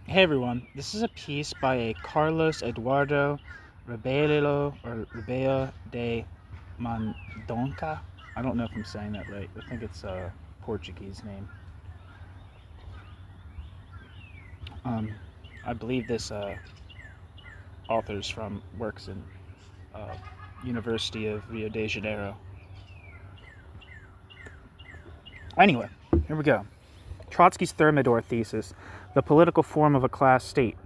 Hey everyone, this is a piece by a Carlos Eduardo Rebello de Mendonça. I don't know if I'm saying that right. I think it's a Portuguese name. Um, I believe this author's from works in uh, University of Rio de Janeiro. Anyway, here we go. Trotsky's Thermidor Thesis, the political form of a class state.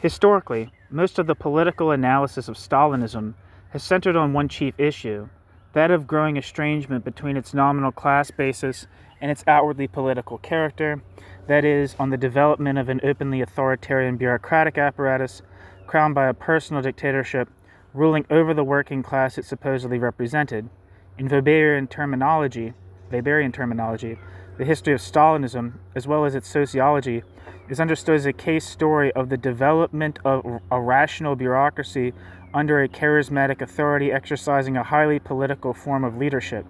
Historically, most of the political analysis of Stalinism has centered on one chief issue, that of growing estrangement between its nominal class basis and its outwardly political character, that is, on the development of an openly authoritarian bureaucratic apparatus crowned by a personal dictatorship ruling over the working class it supposedly represented. In Weberian terminology, the history of Stalinism, as well as its sociology, is understood as a case story of the development of a rational bureaucracy under a charismatic authority exercising a highly political form of leadership,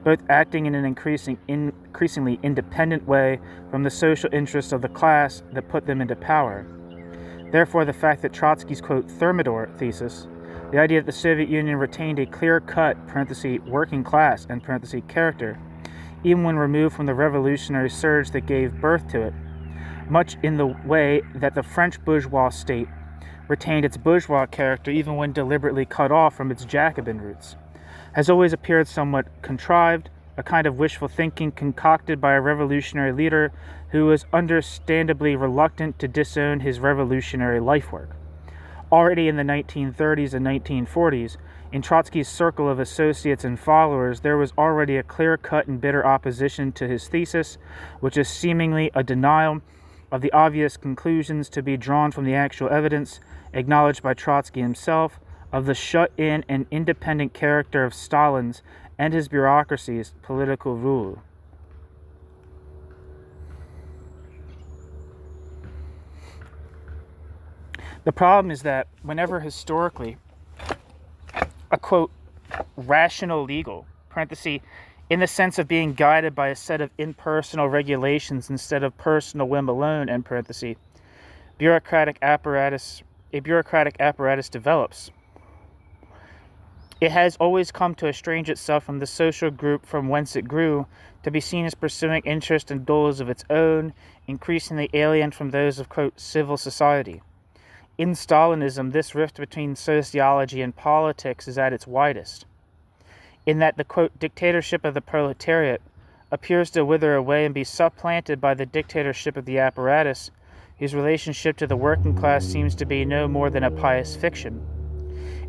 both acting in an increasingly independent way from the social interests of the class that put them into power. Therefore, the fact that Trotsky's, quote, Thermidor thesis, the idea that the Soviet Union retained a clear-cut, working class, character, even when removed from the revolutionary surge that gave birth to it, much in the way that the French bourgeois state retained its bourgeois character even when deliberately cut off from its Jacobin roots, has always appeared somewhat contrived, a kind of wishful thinking concocted by a revolutionary leader who was understandably reluctant to disown his revolutionary life work. Already in the 1930s and 1940s, in Trotsky's circle of associates and followers, there was already a clear-cut and bitter opposition to his thesis, which is seemingly a denial of the obvious conclusions to be drawn from the actual evidence, acknowledged by Trotsky himself, of the shut-in and independent character of Stalin's and his bureaucracy's political rule. The problem is that whenever historically a, quote, rational legal, parenthesis, in the sense of being guided by a set of impersonal regulations instead of personal whim alone, end parenthesis, a bureaucratic apparatus develops, it has always come to estrange itself from the social group from whence it grew, to be seen as pursuing interests and goals of its own, increasingly alien from those of, quote, civil society. In Stalinism, this rift between sociology and politics is at its widest, in that the, quote, dictatorship of the proletariat appears to wither away and be supplanted by the dictatorship of the apparatus, whose relationship to the working class seems to be no more than a pious fiction,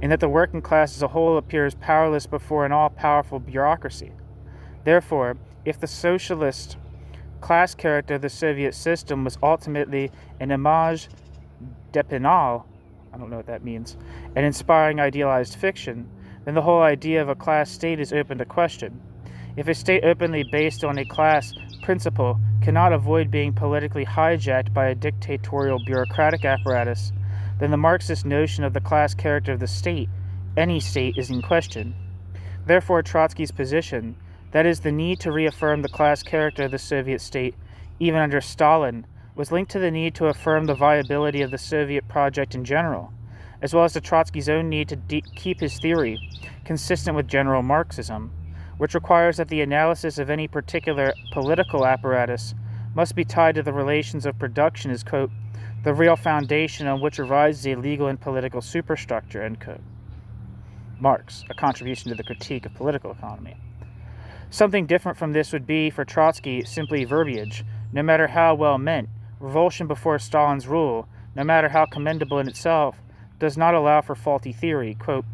in that the working class as a whole appears powerless before an all-powerful bureaucracy. Therefore, if the socialist class character of the Soviet system was ultimately an image d'épinal, I don't know what that means, an inspiring idealized fiction, then the whole idea of a class state is open to question. If a state openly based on a class principle cannot avoid being politically hijacked by a dictatorial bureaucratic apparatus, then the Marxist notion of the class character of the state, any state, is in question. Therefore, Trotsky's position, that is, the need to reaffirm the class character of the Soviet state, even under Stalin, was linked to the need to affirm the viability of the Soviet project in general, as well as to Trotsky's own need to keep his theory consistent with general Marxism, which requires that the analysis of any particular political apparatus must be tied to the relations of production as, quote, the real foundation on which arises a legal and political superstructure, end quote. Marx, a contribution to the critique of political economy. Something different from this would be, for Trotsky, simply verbiage, no matter how well meant. Revulsion before Stalin's rule, no matter how commendable in itself, does not allow for faulty theory. Quote,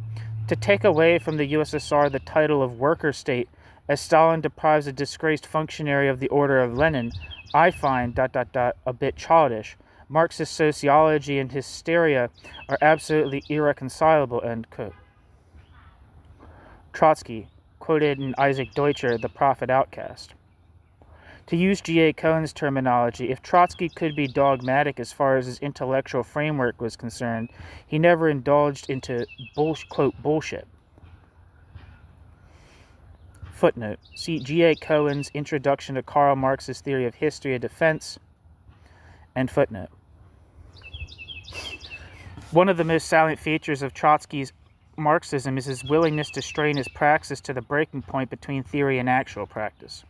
to take away from the USSR the title of worker state, as Stalin deprives a disgraced functionary of the Order of Lenin, I find, a bit childish. Marxist sociology and hysteria are absolutely irreconcilable, end quote. Trotsky, quoted in Isaac Deutscher, The Prophet Outcast. To use G.A. Cohen's terminology, if Trotsky could be dogmatic as far as his intellectual framework was concerned, he never indulged into, quote, bullshit. Footnote. See G.A. Cohen's Introduction to Karl Marx's Theory of History of Defense, and footnote. One of the most salient features of Trotsky's Marxism is his willingness to strain his praxis to the breaking point between theory and actual practice.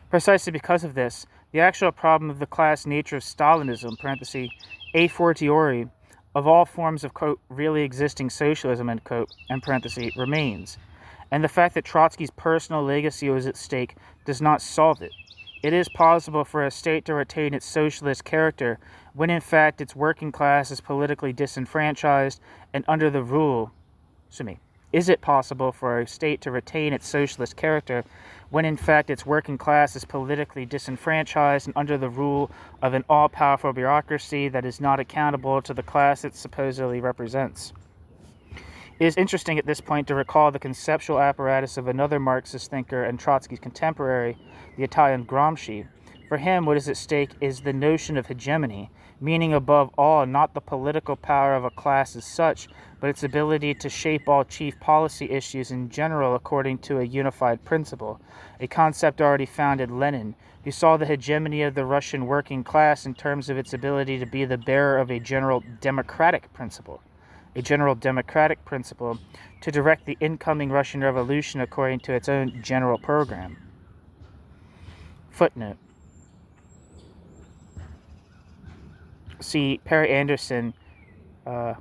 Precisely because of this, the actual problem of the class nature of Stalinism, a fortiori, of all forms of, quote, really existing socialism, end quote, remains. And the fact that Trotsky's personal legacy was at stake does not solve it. It is possible for a state to retain its socialist character when in fact its working class is politically disenfranchised and under the rule. Is it possible for a state to retain its socialist character when in fact its working class is politically disenfranchised and under the rule of an all-powerful bureaucracy that is not accountable to the class it supposedly represents? It is interesting at this point to recall the conceptual apparatus of another Marxist thinker and Trotsky's contemporary, the Italian Gramsci. For him, what is at stake is the notion of hegemony, meaning above all not the political power of a class as such, but its ability to shape all chief policy issues in general according to a unified principle, a concept already found in Lenin, who saw the hegemony of the Russian working class in terms of its ability to be the bearer of a general democratic principle to direct the incoming Russian Revolution according to its own general program. Footnote. See Perry Anderson, I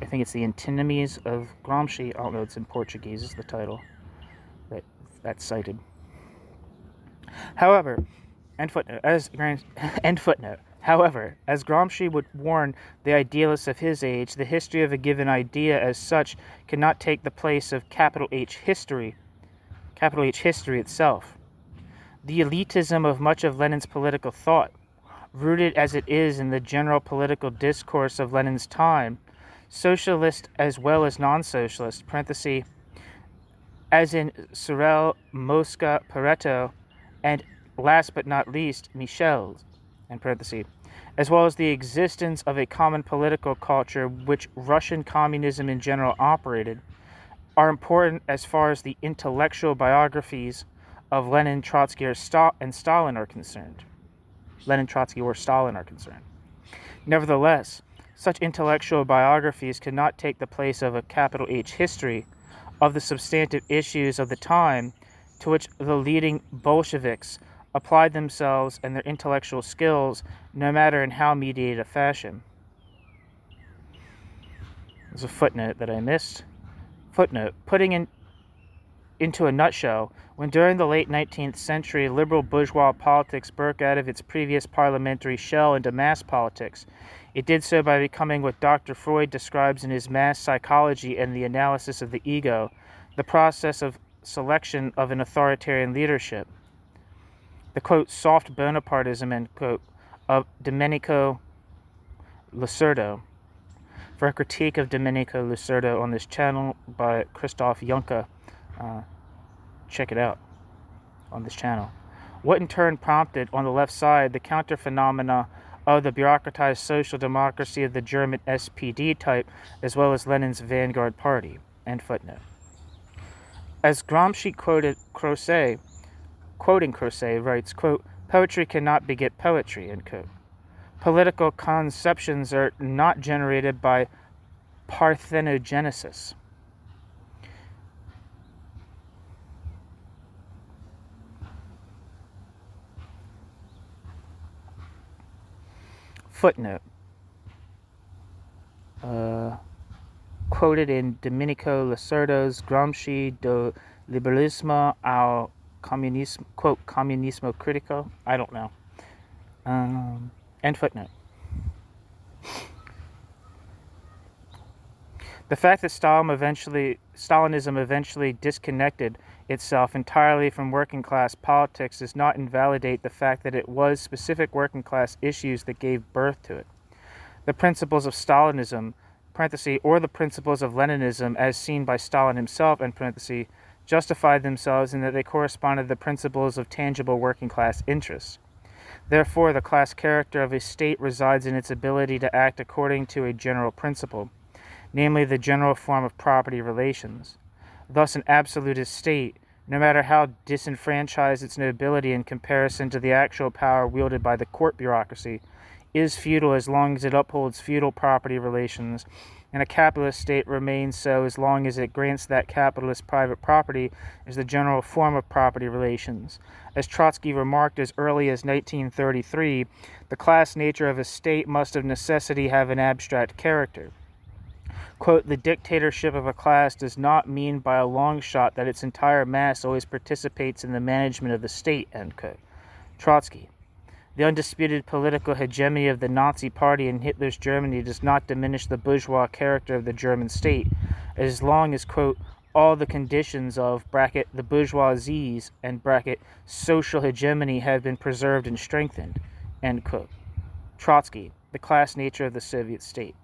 think it's the Antinomies of Gramsci. I don't know, it's in Portuguese is the title that's cited. However, as Gramsci would warn the idealists of his age, the history of a given idea as such cannot take the place of capital H history itself. The elitism of much of Lenin's political thought, rooted as it is in the general political discourse of Lenin's time, socialist as well as non-socialist, as in Sorel, Mosca, Pareto, and last but not least, Michel, as well as the existence of a common political culture which Russian communism in general operated, are important as far as the intellectual biographies of Lenin, Trotsky, and Stalin are concerned. Nevertheless, such intellectual biographies could not take the place of a capital H history of the substantive issues of the time to which the leading Bolsheviks applied themselves and their intellectual skills, no matter in how mediated a fashion. There's a footnote that I missed. Footnote, into a nutshell, when during the late 19th century liberal bourgeois politics broke out of its previous parliamentary shell into mass politics, it did so by becoming what Dr. Freud describes in his Mass Psychology and the Analysis of the Ego, the process of selection of an authoritarian leadership. The, quote, soft Bonapartism, end quote, of Domenico Lucerdo. For a critique of Domenico Lucerdo on this channel by Christoph Juncker, check it out on this channel. What in turn prompted, on the left side, the counter-phenomena of the bureaucratized social democracy of the German SPD type, as well as Lenin's vanguard party, end footnote. As Gramsci quoting Croce, writes, quote, poetry cannot beget poetry, end quote. Political conceptions are not generated by parthenogenesis. Footnote. Quoted in Domenico Lucerdo's Gramsci do liberalismo ao comunismo, quote, comunismo critico. I don't know. End footnote. The fact that Stalinism eventually disconnected itself entirely from working class politics does not invalidate the fact that it was specific working class issues that gave birth to it. The principles of Stalinism, or the principles of Leninism as seen by Stalin himself, justified themselves in that they corresponded to the principles of tangible working class interests. Therefore, the class character of a state resides in its ability to act according to a general principle, namely the general form of property relations. Thus, an absolutist state, no matter how disenfranchised its nobility in comparison to the actual power wielded by the court bureaucracy, is feudal as long as it upholds feudal property relations, and a capitalist state remains so as long as it grants that capitalist private property as the general form of property relations. As Trotsky remarked as early as 1933, the class nature of a state must of necessity have an abstract character. Quote, the dictatorship of a class does not mean by a long shot that its entire mass always participates in the management of the state, end quote. Trotsky. The undisputed political hegemony of the Nazi Party in Hitler's Germany does not diminish the bourgeois character of the German state, as long as, quote, all the conditions of, bracket, the bourgeoisie's, and, bracket, social hegemony have been preserved and strengthened, end quote. Trotsky, the class nature of the Soviet state.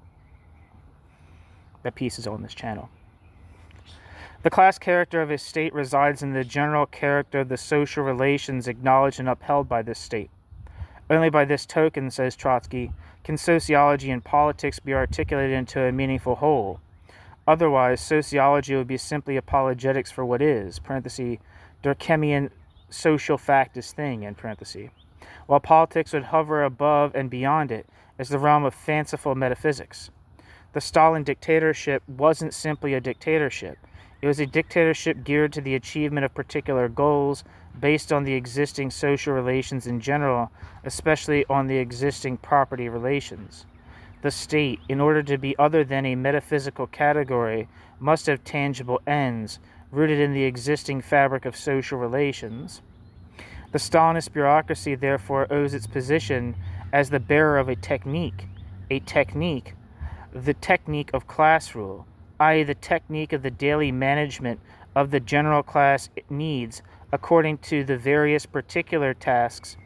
That piece is on this channel. The class character of a state resides in the general character of the social relations acknowledged and upheld by this state. Only by this token, says Trotsky, can sociology and politics be articulated into a meaningful whole. Otherwise, sociology would be simply apologetics for what is, parenthesis, Durkheimian social fact is thing, end parenthesis, while politics would hover above and beyond it as the realm of fanciful metaphysics. The Stalin dictatorship wasn't simply a dictatorship. It was a dictatorship geared to the achievement of particular goals based on the existing social relations in general, especially on the existing property relations. The state, in order to be other than a metaphysical category, must have tangible ends, rooted in the existing fabric of social relations. The Stalinist bureaucracy, therefore, owes its position as the bearer of the technique of class rule, i.e. the technique of the daily management of the general class needs according to the various particular tasks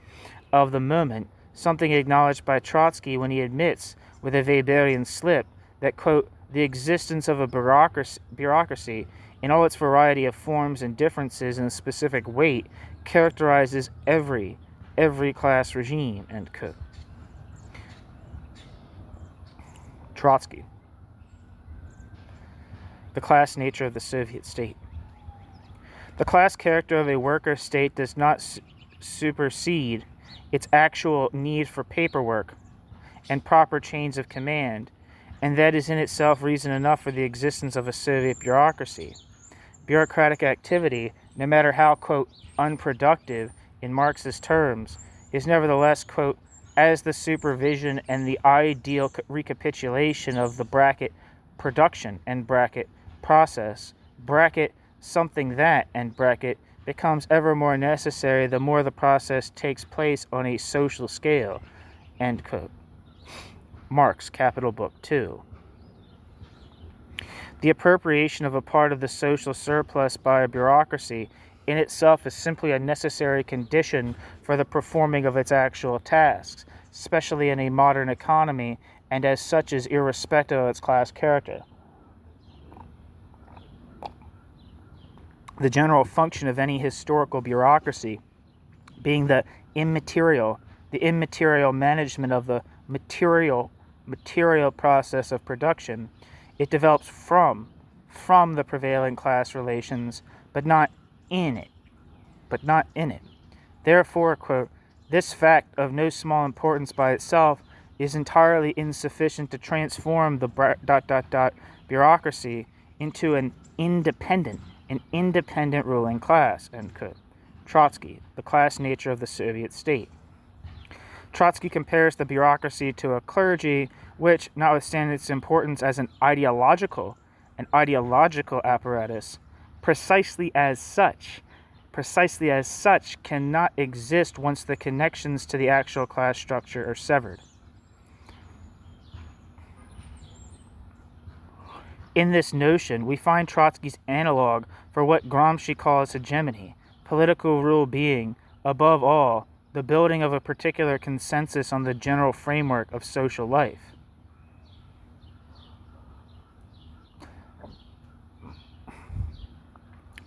of the moment, something acknowledged by Trotsky when he admits, with a Weberian slip, that, quote, the existence of a bureaucracy in all its variety of forms and differences in specific weight characterizes every class regime, end quote. Trotsky. The class nature of the Soviet state. The class character of a worker state does not supersede its actual need for paperwork and proper chains of command, and that is in itself reason enough for the existence of a Soviet bureaucracy. Bureaucratic activity, no matter how, quote, unproductive in Marxist terms, is nevertheless, quote, as the supervision and the ideal recapitulation of the bracket production and bracket process, bracket something that, and bracket, becomes ever more necessary the more the process takes place on a social scale, end quote. Marx, Capital Book 2. The appropriation of a part of the social surplus by a bureaucracy in itself is simply a necessary condition for the performing of its actual tasks, especially in a modern economy, and as such is irrespective of its class character. The general function of any historical bureaucracy being the immaterial management of the material process of production, it develops from the prevailing class relations, but not in it. Therefore, quote, this fact of no small importance by itself is entirely insufficient to transform the bureaucracy into an independent ruling class, end quote. Trotsky, the class nature of the Soviet state. Trotsky compares the bureaucracy to a clergy which, notwithstanding its importance as an ideological apparatus, precisely as such, cannot exist once the connections to the actual class structure are severed. In this notion, we find Trotsky's analog for what Gramsci calls hegemony, political rule being, above all, the building of a particular consensus on the general framework of social life.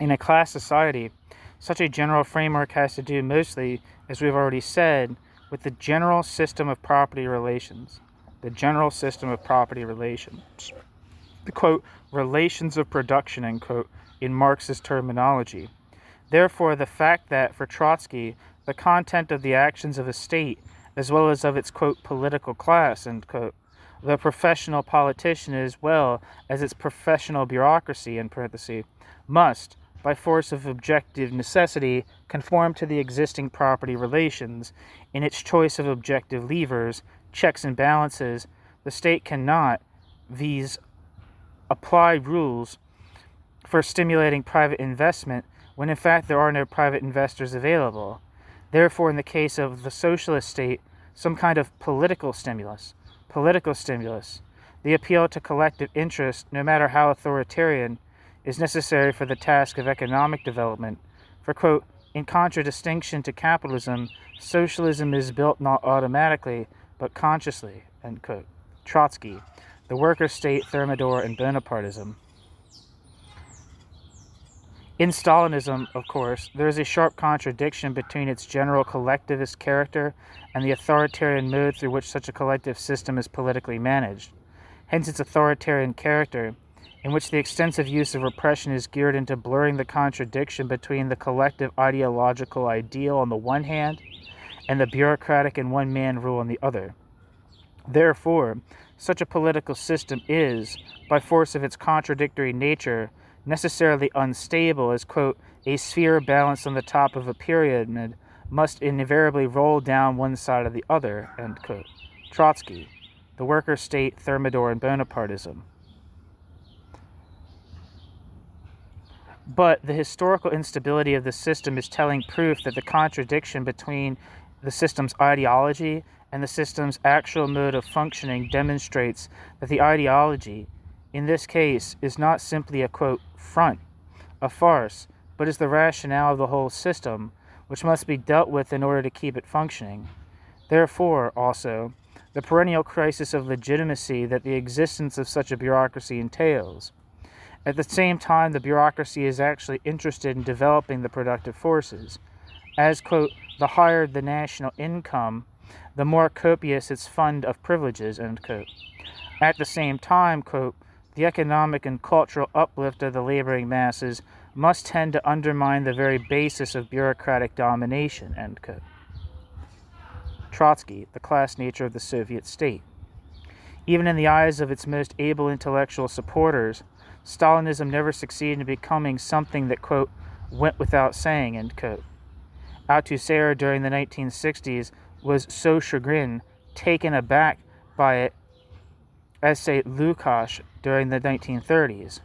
In a class society, such a general framework has to do mostly, as we've already said, with the general system of property relations. The quote, relations of production, end quote, in Marxist terminology. Therefore, the fact that, for Trotsky, the content of the actions of a state, as well as of its, quote, political class, end quote, the professional politician as well as its professional bureaucracy, in parentheses, must, by force of objective necessity, conform to the existing property relations. In its choice of objective levers, checks and balances, the state cannot, viz., apply rules for stimulating private investment when in fact there are no private investors available. Therefore, in the case of the socialist state, some kind of political stimulus, the appeal to collective interest, no matter how authoritarian, is necessary for the task of economic development. For, quote, in contradistinction to capitalism, socialism is built not automatically, but consciously, end quote. Trotsky, The Worker State, Thermidor, and Bonapartism. In Stalinism, of course, there is a sharp contradiction between its general collectivist character and the authoritarian mode through which such a collective system is politically managed. Hence its authoritarian character, in which the extensive use of repression is geared into blurring the contradiction between the collective ideological ideal on the one hand and the bureaucratic and one-man rule on the other. Therefore, such a political system is, by force of its contradictory nature, necessarily unstable, as, quote, a sphere balanced on the top of a pyramid must invariably roll down one side or the other, end quote. Trotsky, The Worker State, Thermidor, and Bonapartism. But the historical instability of the system is telling proof that the contradiction between the system's ideology and the system's actual mode of functioning demonstrates that the ideology, in this case, is not simply a, quote, front, a farce, but is the rationale of the whole system, which must be dealt with in order to keep it functioning. Therefore, also, the perennial crisis of legitimacy that the existence of such a bureaucracy entails. At the same time, the bureaucracy is actually interested in developing the productive forces. As, quote, the higher the national income, the more copious its fund of privileges, end quote. At the same time, quote, the economic and cultural uplift of the laboring masses must tend to undermine the very basis of bureaucratic domination, end quote. Trotsky, The Class Nature of the Soviet State. Even in the eyes of its most able intellectual supporters, Stalinism never succeeded in becoming something that, quote, went without saying, end quote. Althusser during the 1960s was so chagrined, taken aback by it, as, say, Lukács during the 1930s.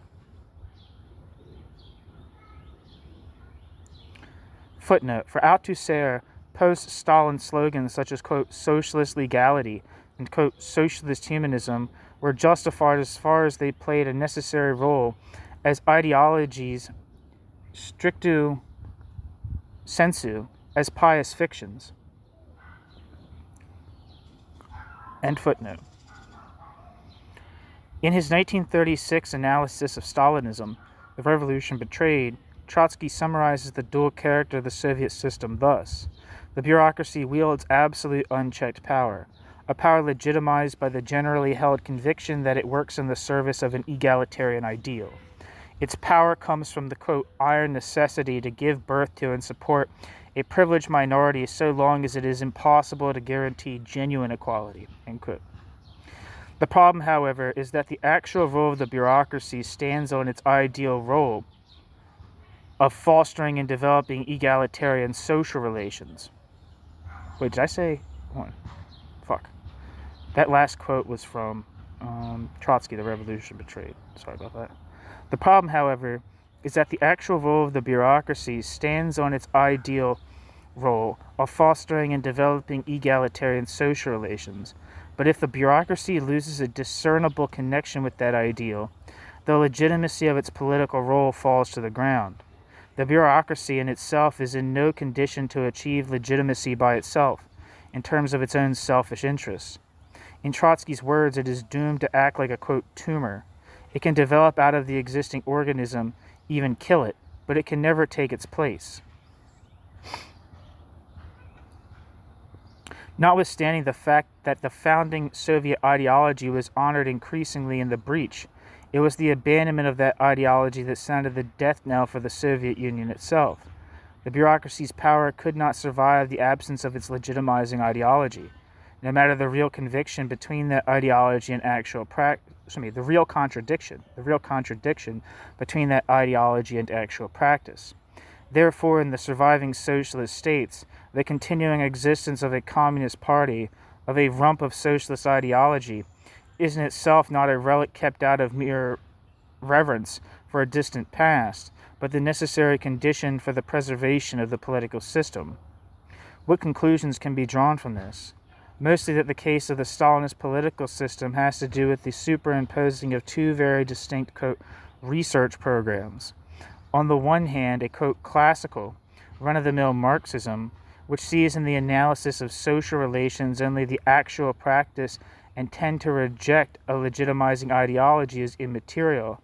Footnote, for Althusser, post-Stalin slogans such as, quote, socialist legality and, quote, socialist humanism were justified as far as they played a necessary role as ideologies stricto sensu, as pious fictions. End footnote. In his 1936 analysis of Stalinism, The Revolution Betrayed, Trotsky summarizes the dual character of the Soviet system thus: the bureaucracy wields absolute unchecked power, a power legitimized by the generally held conviction that it works in the service of an egalitarian ideal. Its power comes from the, quote, iron necessity to give birth to and support a privileged minority so long as it is impossible to guarantee genuine equality, end quote. The problem, however, is that the actual role of the bureaucracy stands on its ideal role of fostering and developing egalitarian social relations. Wait, did I say one? Fuck. That last quote was from Trotsky, The Revolution Betrayed. Sorry about that. The problem, however, is that the actual role of the bureaucracy stands on its ideal role of fostering and developing egalitarian social relations. But if the bureaucracy loses a discernible connection with that ideal, the legitimacy of its political role falls to the ground. The bureaucracy in itself is in no condition to achieve legitimacy by itself, in terms of its own selfish interests. In Trotsky's words, it is doomed to act like a, quote, tumor. It can develop out of the existing organism, even kill it, but it can never take its place. Notwithstanding the fact that the founding Soviet ideology was honored increasingly in the breach, it was the abandonment of that ideology that sounded the death knell for the Soviet Union itself. The bureaucracy's power could not survive the absence of its legitimizing ideology. no matter the real conviction between that ideology and actual practice. The real contradiction between that ideology and actual practice. Therefore, in the surviving socialist states, the continuing existence of a communist party, of a rump of socialist ideology, is in itself not a relic kept out of mere reverence for a distant past, but the necessary condition for the preservation of the political system. What conclusions can be drawn from this? Mostly that the case of the Stalinist political system has to do with the superimposing of two very distinct, quote, research programs. On the one hand, a, quote, classical, run-of-the-mill Marxism, which sees in the analysis of social relations only the actual practice and tend to reject a legitimizing ideology as immaterial,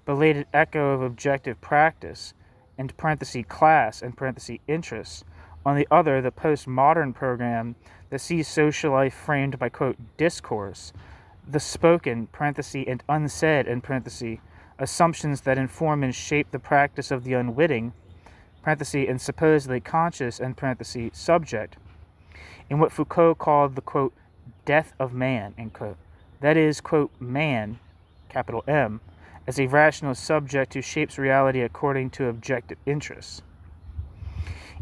belated echo of objective practice, and class and interests. On the other, the postmodern program that sees social life framed by, quote, discourse, the spoken, and unsaid, assumptions that inform and shape the practice of the unwitting, and supposedly conscious, subject, in what Foucault called the, quote, death of man, end quote. That is, quote, man, capital M, as a rational subject who shapes reality according to objective interests.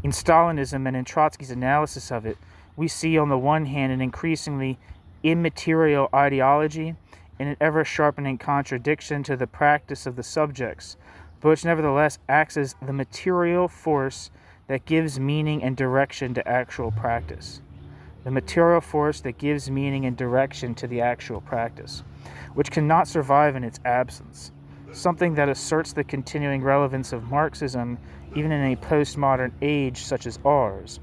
In Stalinism and in Trotsky's analysis of it, we see on the one hand an increasingly immaterial ideology and an ever-sharpening contradiction to the practice of the subjects, but which nevertheless acts as the material force that gives meaning and direction to actual practice. The material force that gives meaning and direction to the actual practice, which cannot survive in its absence, something that asserts the continuing relevance of Marxism even in a postmodern age such as ours.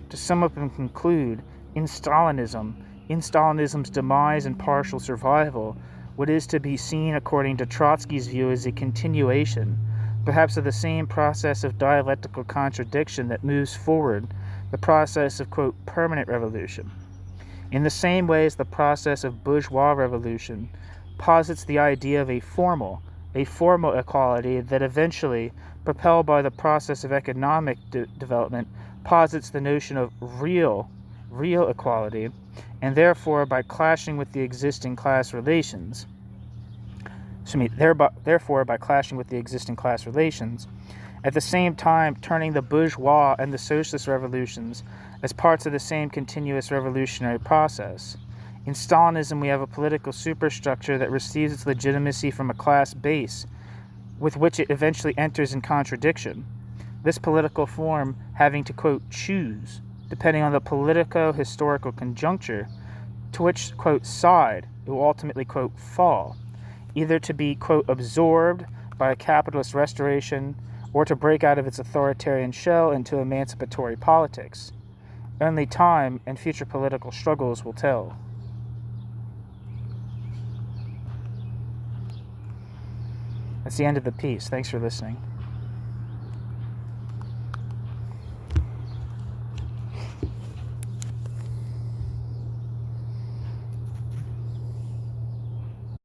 To sum up and conclude, in Stalinism's demise and partial survival, what is to be seen according to Trotsky's view is a continuation, perhaps of the same process of dialectical contradiction that moves forward the process of, quote, permanent revolution. In the same way as the process of bourgeois revolution posits the idea of a formal equality that eventually, propelled by the process of economic development, posits the notion of real equality, and therefore by clashing with the existing class relations, at the same time turning the bourgeois and the socialist revolutions as parts of the same continuous revolutionary process. In Stalinism, we have a political superstructure that receives its legitimacy from a class base, with which it eventually enters in contradiction. This political form having to, quote, choose, depending on the politico-historical conjuncture, to which, quote, side it will ultimately, quote, fall, either to be, quote, absorbed by a capitalist restoration or to break out of its authoritarian shell into emancipatory politics. Only time and future political struggles will tell. That's the end of the piece. Thanks for listening.